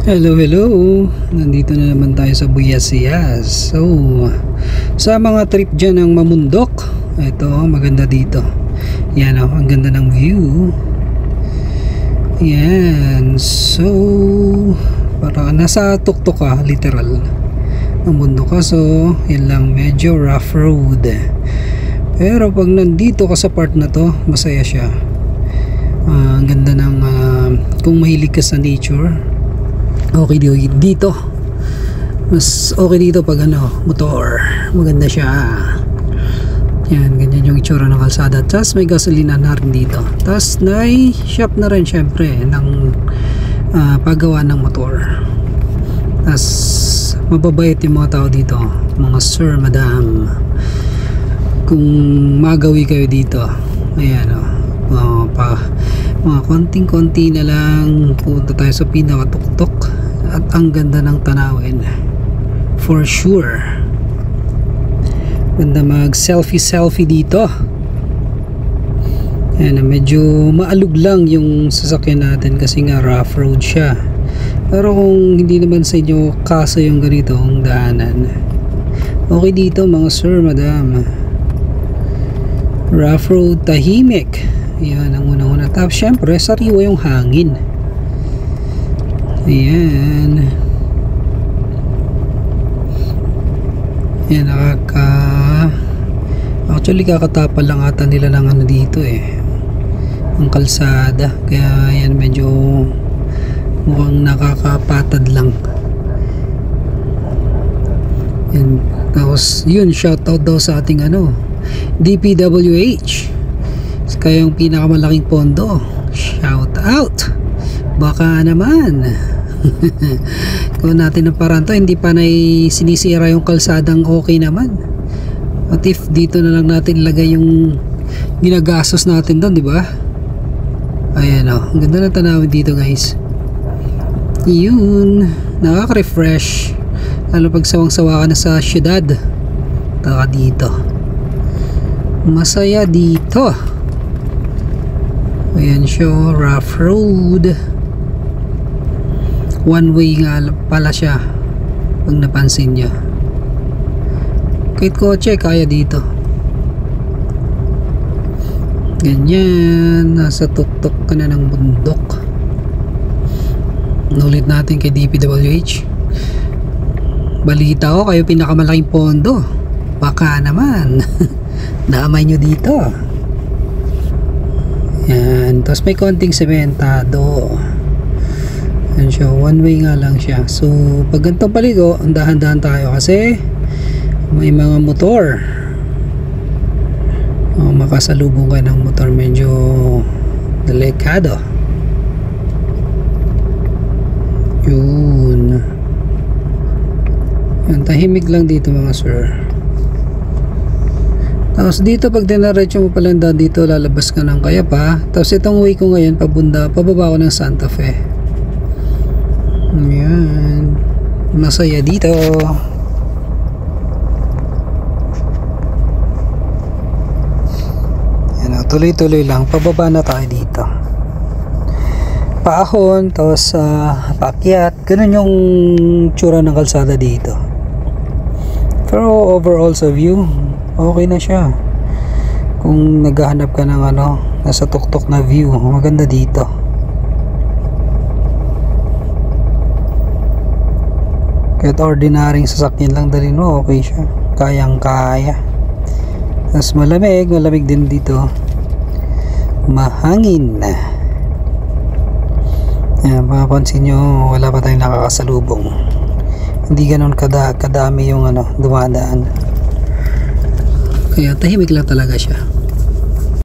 Hello, hello. Nandito na naman tayo sa Buyasias. So, sa mga trip dyan ng mamundok, ito, maganda dito. Yan o, ang ganda ng view. Yan. So, parang nasa tuktok ka, literal. Mamundok ka, so, yan lang, medyo rough road. Pero pag nandito ka sa part na to, masaya siya. Ang ganda ng, kung mahilig ka sa nature, okay dito. Mas okay dito pag motor. Maganda siya. Yan, ganyan yung itsura ng kalsada. Tapos may gasolina na rin dito. Tapos may shop na rin syempre ng paggawa ng motor. Tapos mababait yung mga tao dito, mga sir, madam. Kung magawi kayo dito, ayan mga konting-konti na lang, punta tayo sa pinakatuktok at ang ganda ng tanawin for sure. Ganda mag selfie dito. Ayan, medyo maalog lang yung sasakyan natin kasi nga rough road siya. Pero kung hindi naman sa inyo kaso yung ganitong daanan, okay dito mga sir, madam. Rough road, tahimik. Yan ang una-una. Tapos syempre sariwa yung hangin. Ayan. Yan, actually kakatapal lang ata nila ng dito ang kalsada. Kaya yan medyo mukhang nakakapatad lang. Yan. Tapos yun, shoutout daw sa ating DPWH. Kaya yung pinakamalaking pondo, shout out. Baka naman kung natin ang paraan to, hindi pa na sinisira yung kalsadang okay naman. What if dito na lang natin ilagay yung ginagastos natin doon, di ba? Ayan ang ganda ng tanawin dito guys. Yun, nakaka-refresh lalo pag sawang-sawa ka na sa syudad. Taka dito, masaya dito. Ayan siya, rough road. One way nga pala siya pag napansin nyo. Kahit kotse kaya dito. Ganyan, nasa tuktok ka na ng bundok. Nulit natin kay DPWH. Balita ko kayo pinakamalaking pondo. Baka naman damay nyo dito. Yan, tapos may konting sementado. Yan siya, one way nga lang siya. So pag ganitong paligo, ang dahan-dahan tayo kasi may mga motor. Makasalubong kayo ng motor, medyo delikado. Yun. Yan, tahimik lang dito mga sir. Tapos dito pag dinaretso mo pala dito, lalabas ka ng Kayapa. Tapos itong way ko ngayon pababa ko ng Santa Fe. Ayan, masaya dito. Ayan, tuloy-tuloy lang, pababa na tayo dito. Paahon, tapos paakyat. Ganun yung tsura ng kalsada dito. Pero overall sa view, okay na siya. Kung naghahanap ka ng nasa tuktok na view, maganda dito. Kahit ordinaryong sasakyan lang dalhin mo, okay siya. Kayang kaya. Tapos malamig din dito. Mahangin. Yan, mapapansin nyo, wala pa tayong nakakasalubong. Hindi ganun kadami yung dumadaan. Kaya tahimik lang talaga siya.